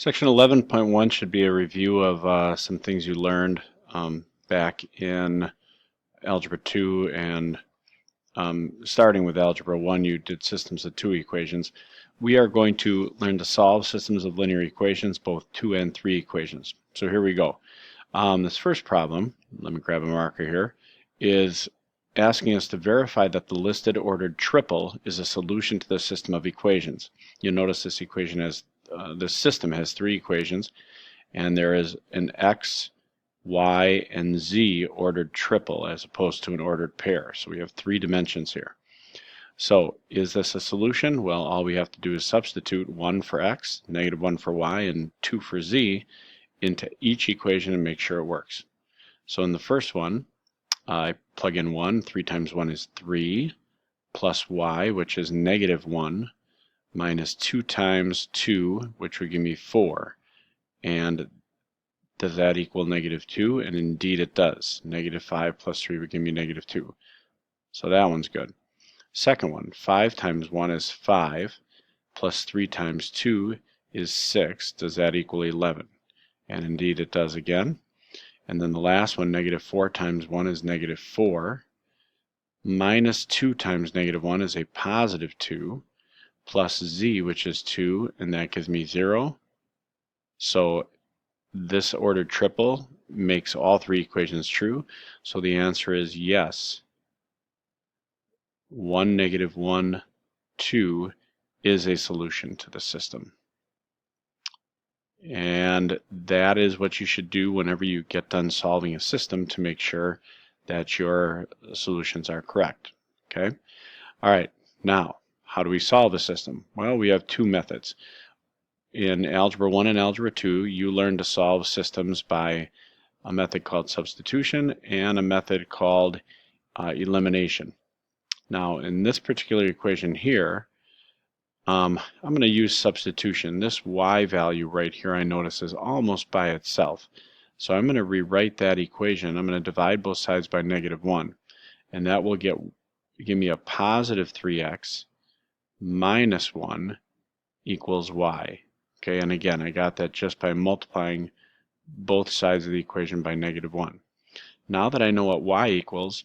Section 11.1 should be a review of some things you learned back in Algebra 2 and starting with Algebra 1 you did systems of two equations. We are going to learn to solve systems of linear equations, both 2 and 3 equations. So here we go. This first problem, let me grab a marker here, is asking us to verify that the listed ordered triple is a solution to the system of equations. You'll notice this equation has this system has three equations, and there is an x, y, and z ordered triple as opposed to an ordered pair. So we have three dimensions here. So is this a solution? Well, all we have to do is substitute 1 for x, -1 for y, and 2 for z into each equation and make sure it works. So in the first one, I plug in 1. 3 times 1 is 3, plus y, which is -1, minus 2 times 2, which would give me 4. And does that equal -2? And indeed it does. -5 plus 3 would give me -2. So that one's good. Second one, 5 times 1 is 5, plus 3 times 2 is 6. Does that equal 11? And indeed it does again. And then the last one, -4 times 1 is -4, minus 2 times -1 is a +2, plus z, which is 2, and that gives me 0. So this ordered triple makes all three equations true. So the answer is yes. 1, -1, 2 is a solution to the system. And that is what you should do whenever you get done solving a system to make sure that your solutions are correct. Okay? All right, now, how do we solve the system? Well, we have two methods. In Algebra 1 and Algebra 2, you learn to solve systems by a method called substitution and a method called elimination. Now, in this particular equation here, I'm going to use substitution. This y value right here I notice is almost by itself. So I'm going to rewrite that equation. I'm going to divide both sides by -1. And that will give me a +3x minus 1 equals y. Okay, and again, I got that just by multiplying both sides of the equation by -1. Now that I know what y equals,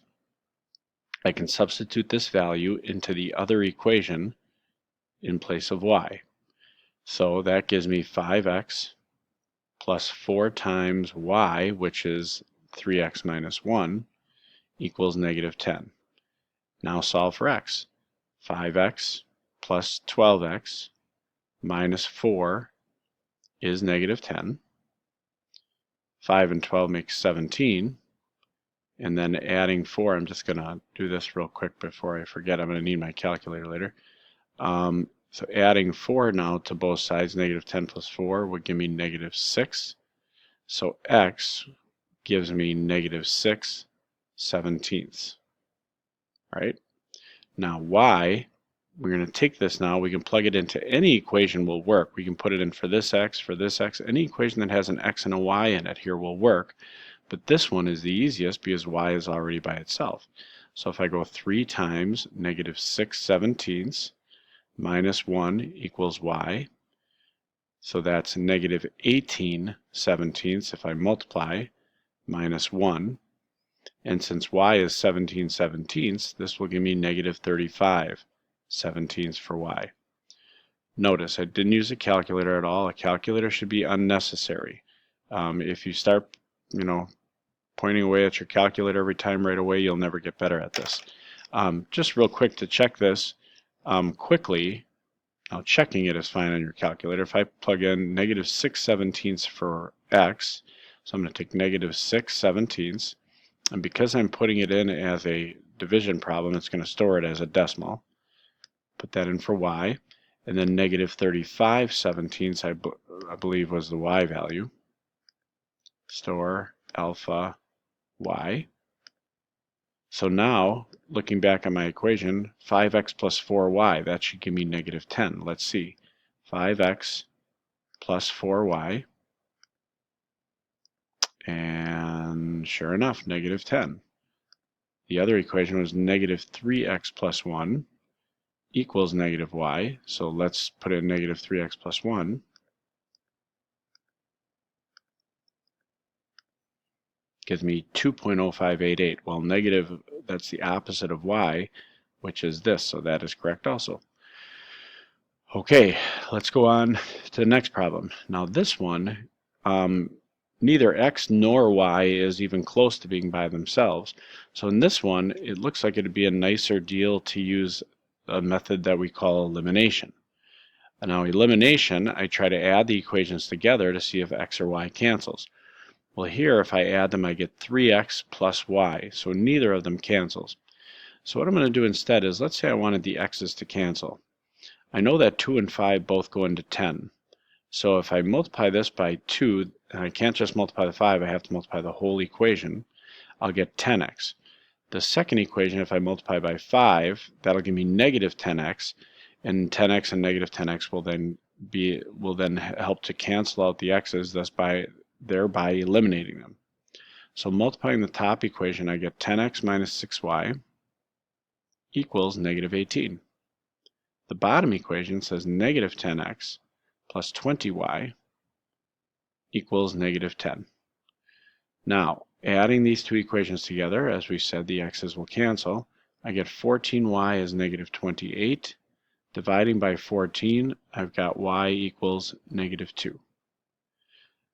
I can substitute this value into the other equation in place of y. So that gives me 5x plus 4 times y, which is 3x minus 1, equals -10. Now solve for x. 5x plus 12x minus 4 is -10. 5 and 12 makes 17. And then adding 4, I'm just going to do this real quick before I forget. I'm going to need my calculator later. So adding 4 now to both sides, -10 plus 4 would give me -6. So x gives me -6/17. Right? Now y, we're going to take this now, we can plug it into any equation will work. We can put it in for this x, any equation that has an x and a y in it here will work. But this one is the easiest because y is already by itself. So if I go 3 times -6/17 minus 1 equals y. So that's -18/17 if I multiply minus 1. And since y is 17/17, this will give me -35/17 for y. Notice I didn't use a calculator at all. A calculator should be unnecessary. If you start, pointing away at your calculator every time right away, you'll never get better at this. Just real quick to check this quickly. Now checking it is fine on your calculator. If I plug in -6/17 for x, so I'm going to take -6/17, and because I'm putting it in as a division problem, it's going to store it as a decimal. Put that in for y, and then -35/17 I believe was the y value. Store alpha y. So now, looking back at my equation, 5x plus 4y, that should give me -10. Let's see. 5x plus 4y, and sure enough, -10. The other equation was -3x plus 1 equals -y, so let's put in -3x plus 1. Gives me 2.0588. Well, negative, that's the opposite of y, which is this, so that is correct also. Okay, let's go on to the next problem. Now this one, neither x nor y is even close to being by themselves. So in this one, it looks like it'd be a nicer deal to use a method that we call elimination. And now elimination, I try to add the equations together to see if x or y cancels. Well, here, if I add them, I get 3x plus y, so neither of them cancels. So what I'm going to do instead is, let's say I wanted the x's to cancel. I know that 2 and 5 both go into 10. So if I multiply this by 2, and I can't just multiply the 5, I have to multiply the whole equation, I'll get 10x. The second equation, if I multiply by 5, that'll give me negative 10x, and 10x and negative 10x will then help to cancel out the x's, thus thereby eliminating them. So multiplying the top equation, I get 10x minus 6y equals negative 18. The bottom equation says negative 10x plus 20y equals negative 10. Now, adding these two equations together, as we said, the x's will cancel. I get 14y is negative 28. Dividing by 14, I've got y equals negative 2.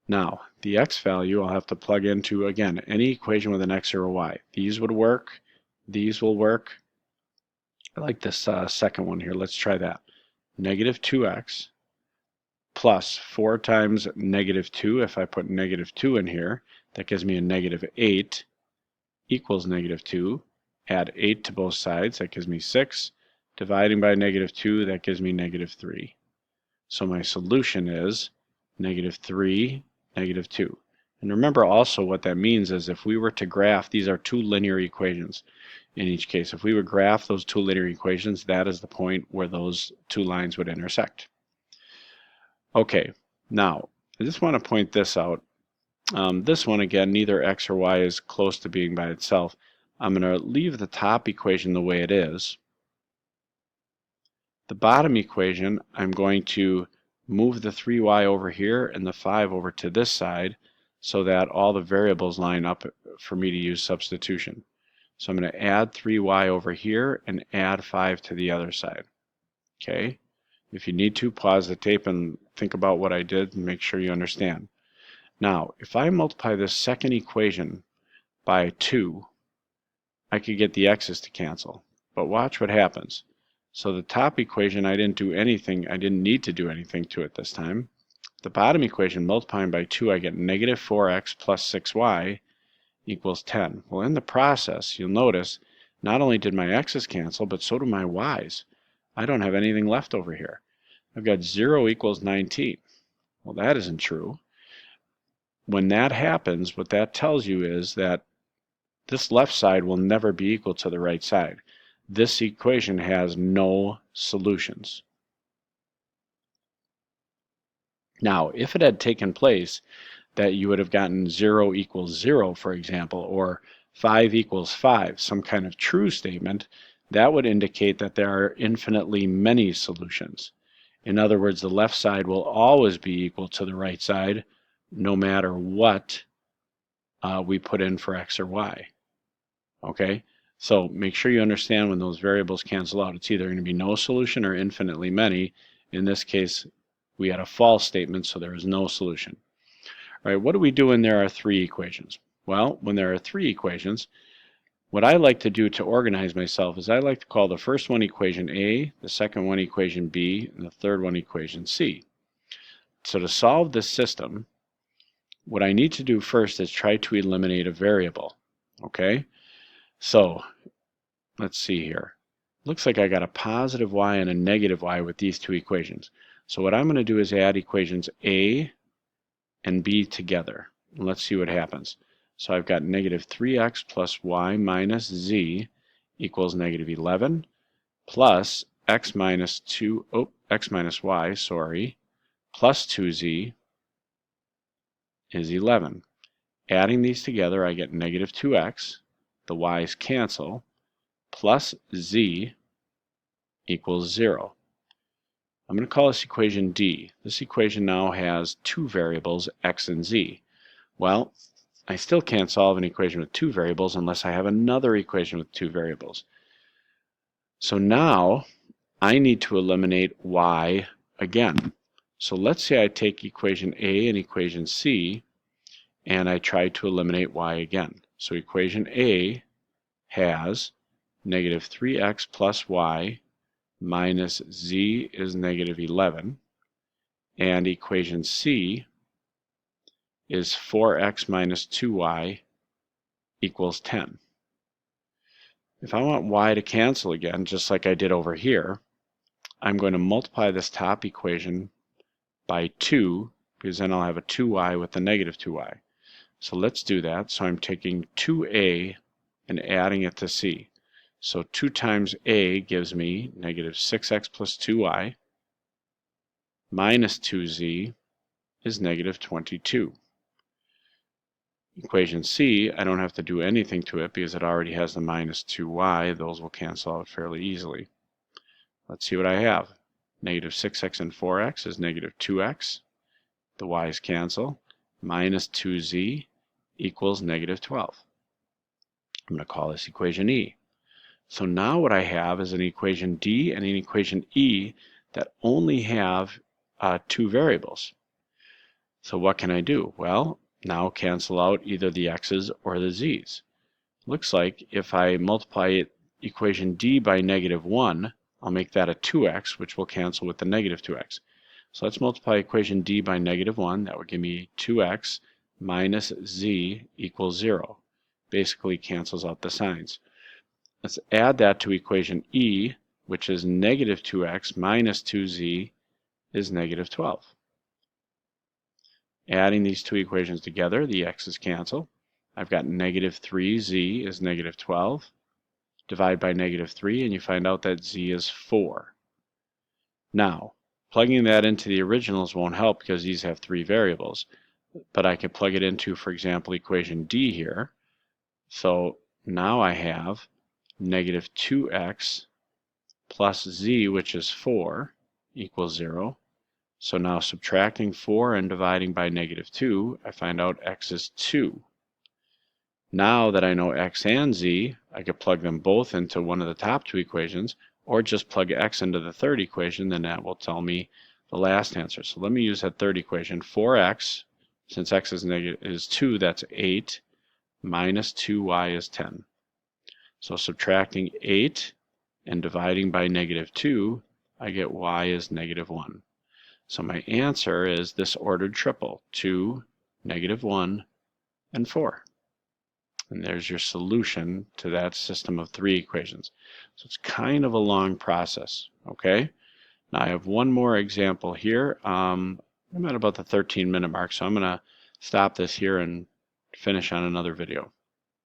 Now, the x value I'll have to plug into, again, any equation with an x or a y. These would work. These will work. I like this second one here. Let's try that. Negative 2x plus 4 times negative 2. If I put negative 2 in here, that gives me a negative 8 equals negative 2. Add 8 to both sides. That gives me 6. Dividing by negative 2, that gives me negative 3. So my solution is negative 3, negative 2. And remember also what that means is if we were to graph, these are two linear equations in each case. If we would graph those two linear equations, that is the point where those two lines would intersect. Okay, now I just want to point this out. This one, again, neither x or y is close to being by itself. I'm going to leave the top equation the way it is. The bottom equation, I'm going to move the 3y over here and the 5 over to this side so that all the variables line up for me to use substitution. So I'm going to add 3y over here and add 5 to the other side. Okay? If you need to, pause the tape and think about what I did and make sure you understand. Now, if I multiply this second equation by 2, I could get the x's to cancel. But watch what happens. So the top equation, I didn't need to do anything to it this time. The bottom equation, multiplying by 2, I get negative 4x plus 6y equals 10. Well, in the process, you'll notice not only did my x's cancel, but so do my y's. I don't have anything left over here. I've got 0 equals 19. Well, that isn't true. When that happens, what that tells you is that this left side will never be equal to the right side. This equation has no solutions. Now, if it had taken place that you would have gotten 0 equals 0, for example, or 5 equals 5, some kind of true statement, that would indicate that there are infinitely many solutions. In other words, the left side will always be equal to the right side, no matter what we put in for x or y. Okay? So make sure you understand when those variables cancel out, it's either going to be no solution or infinitely many. In this case, we had a false statement, so there is no solution. All right, what do we do when there are 3 equations? Well, when there are 3 equations, what I like to do to organize myself is I like to call the first one equation A, the second one equation B, and the third one equation C. So to solve this system, what I need to do first is try to eliminate a variable. Okay? So let's see here. Looks like I got a positive y and a negative y with these two equations. So what I'm going to do is add equations A and B together. And let's see what happens. So I've got negative 3x plus y minus z equals negative 11 plus x minus y, plus 2z is 11. Adding these together, I get negative 2x, the y's cancel, plus z equals 0. I'm going to call this equation D. This equation now has two variables, x and z. Well, I still can't solve an equation with two variables unless I have another equation with two variables. So now I need to eliminate y again. So let's say I take equation A and equation C and I try to eliminate y again. So equation A has negative 3x plus y minus z is negative 11, and equation C is 4x minus 2y equals 10. If I want y to cancel again, just like I did over here, I'm going to multiply this top equation by 2, because then I'll have a 2y with a negative 2y. So let's do that. So I'm taking 2a and adding it to c. So 2 times a gives me negative 6x plus 2y minus 2z is negative 22. Equation C, I don't have to do anything to it because it already has the minus 2y. Those will cancel out fairly easily. Let's see what I have. Negative 6x and 4x is negative 2x. The y's cancel. Minus 2z equals negative 12. I'm going to call this equation E. So now what I have is an equation D and an equation E that only have two variables. So what can I do? Well, now cancel out either the x's or the z's. Looks like if I multiply equation D by negative 1, I'll make that a 2x, which will cancel with the negative 2x. So let's multiply equation D by negative 1. That would give me 2x minus z equals 0. Basically cancels out the signs. Let's add that to equation E, which is negative 2x minus 2z is negative 12. Adding these two equations together, the x's cancel. I've got negative 3z is negative 12. Divide by negative 3 and you find out that z is 4. Now, plugging that into the originals won't help because these have three variables, but I can plug it into, for example, equation D here. So now I have negative 2x plus z, which is 4, equals 0. So now subtracting 4 and dividing by negative 2, I find out x is 2. Now that I know x and z, I could plug them both into one of the top two equations, or just plug x into the third equation, then that will tell me the last answer. So let me use that third equation. 4x, since x is 2, that's 8, minus 2y is 10. So subtracting 8 and dividing by negative 2, I get y is negative 1. So my answer is this ordered triple, 2, negative 1, and 4. And there's your solution to that system of three equations. So it's kind of a long process, okay? Now I have one more example here. I'm at about the 13-minute mark, so I'm going to stop this here and finish on another video.